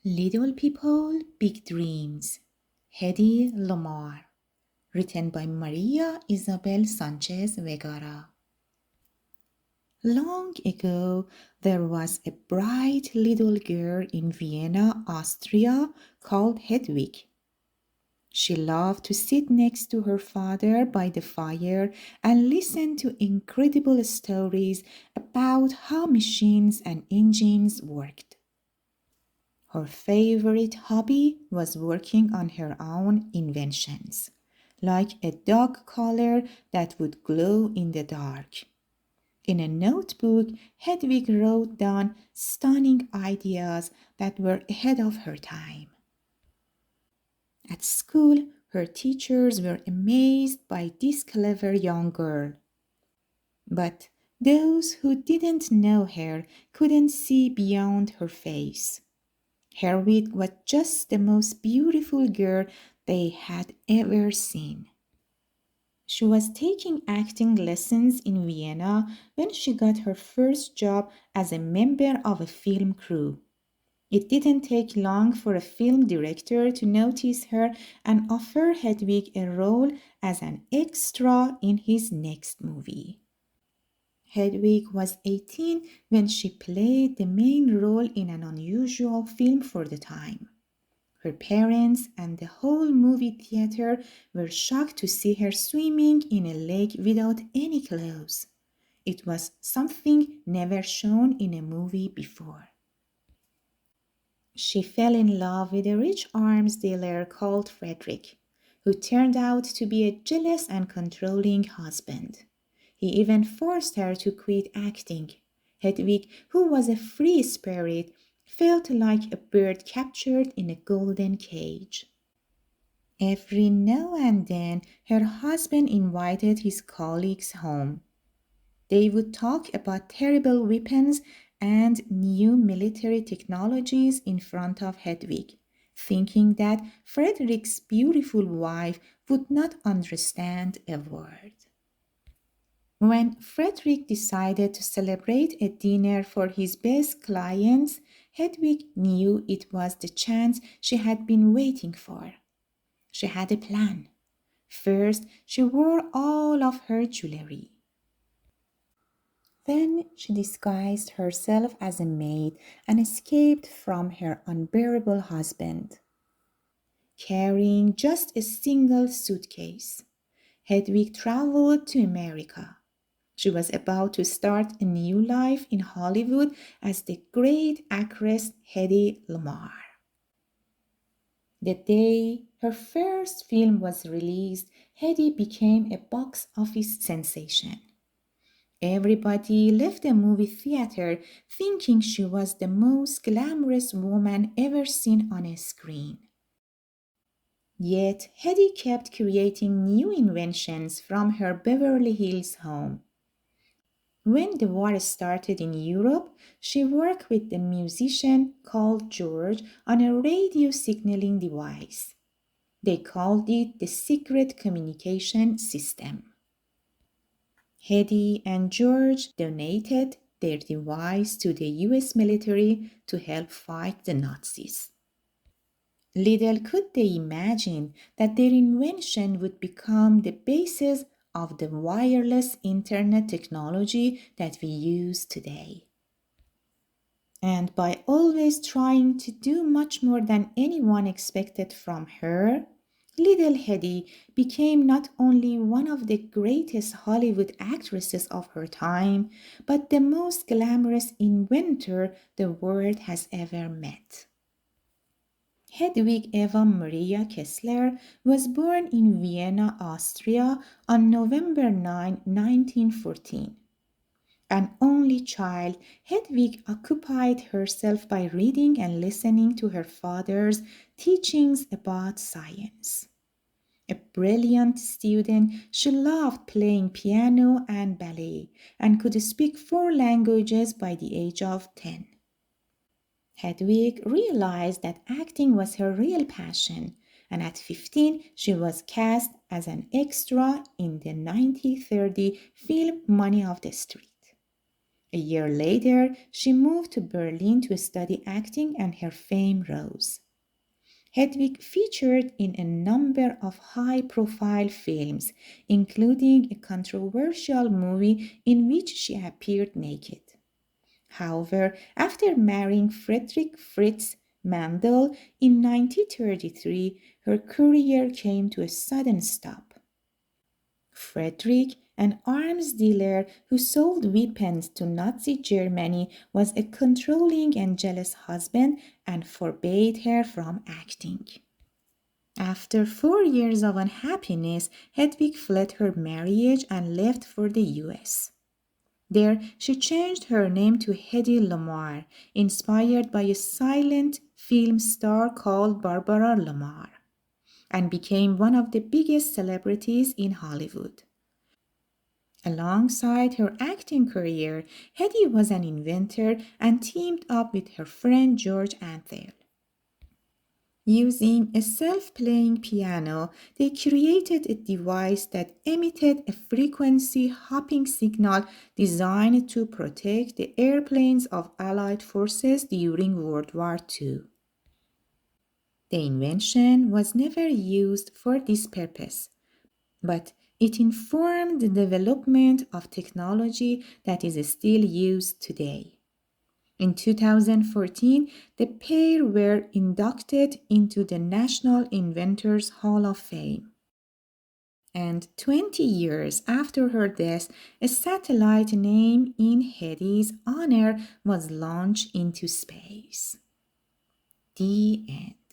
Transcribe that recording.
Little People, Big Dreams, Hedy Lamarr, written by Maria Isabel Sanchez Vegara. Long ago, there was a bright little girl in Vienna, Austria, called Hedwig. She loved to sit next to her father by the fire and listen to incredible stories about how machines and engines worked. Her favorite hobby was working on her own inventions, like a dog collar that would glow in the dark. In a notebook, Hedwig wrote down stunning ideas that were ahead of her time. At school, her teachers were amazed by this clever young girl. But those who didn't know her couldn't see beyond her face. Hedwig was just the most beautiful girl they had ever seen. She was taking acting lessons in Vienna when she got her first job as a member of a film crew. It didn't take long for a film director to notice her and offer Hedwig a role as an extra in his next movie. Hedwig was 18 when she played the main role in an unusual film for the time. Her parents and the whole movie theater were shocked to see her swimming in a lake without any clothes. It was something never shown in a movie before. She fell in love with a rich arms dealer called Frederick, who turned out to be a jealous and controlling husband. He even forced her to quit acting. Hedwig, who was a free spirit, felt like a bird captured in a golden cage. Every now and then, her husband invited his colleagues home. They would talk about terrible weapons and new military technologies in front of Hedwig, thinking that Frederick's beautiful wife would not understand a word. When Frederick decided to celebrate a dinner for his best clients, Hedwig knew it was the chance she had been waiting for. She had a plan. First, she wore all of her jewelry. Then she disguised herself as a maid and escaped from her unbearable husband, carrying just a single suitcase. Hedwig traveled to America. She was about to start a new life in Hollywood as the great actress Hedy Lamarr. The day her first film was released, Hedy became a box office sensation. Everybody left the movie theater thinking she was the most glamorous woman ever seen on a screen. Yet Hedy kept creating new inventions from her Beverly Hills home. When the war started in Europe, she worked with the musician called George on a radio signaling device. They called it the Secret Communication System. Hedy and George donated their device to the US military to help fight the Nazis. Little could they imagine that their invention would become the basis of the wireless internet technology that we use today. And by always trying to do much more than anyone expected from her, little Hedy became not only one of the greatest Hollywood actresses of her time, but the most glamorous inventor the world has ever met. Hedwig Eva Maria Kessler was born in Vienna, Austria on November 9, 1914. An only child, Hedwig occupied herself by reading and listening to her father's teachings about science. A brilliant student, she loved playing piano and ballet and could speak 4 languages by the age of 10. Hedwig realized that acting was her real passion, and at 15 she was cast as an extra in the 1930 film Money of the Street. A year later, she moved to Berlin to study acting and her fame rose. Hedwig featured in a number of high profile films, including a controversial movie in which she appeared naked. However, after marrying Friedrich Fritz Mandel in 1933, her career came to a sudden stop. Friedrich, an arms dealer who sold weapons to Nazi Germany, was a controlling and jealous husband and forbade her from acting. After 4 years of unhappiness, Hedwig fled her marriage and left for the US. There, she changed her name to Hedy Lamarr, inspired by a silent film star called Barbara Lamarr, and became one of the biggest celebrities in Hollywood. Alongside her acting career, Hedy was an inventor and teamed up with her friend George Antheil. Using a self-playing piano, they created a device that emitted a frequency hopping signal designed to protect the airplanes of Allied forces during World War II. The invention was never used for this purpose, but it informed the development of technology that is still used today. In 2014, the pair were inducted into the National Inventors Hall of Fame. And 20 years after her death, a satellite named in Hedy's honor was launched into space. The end.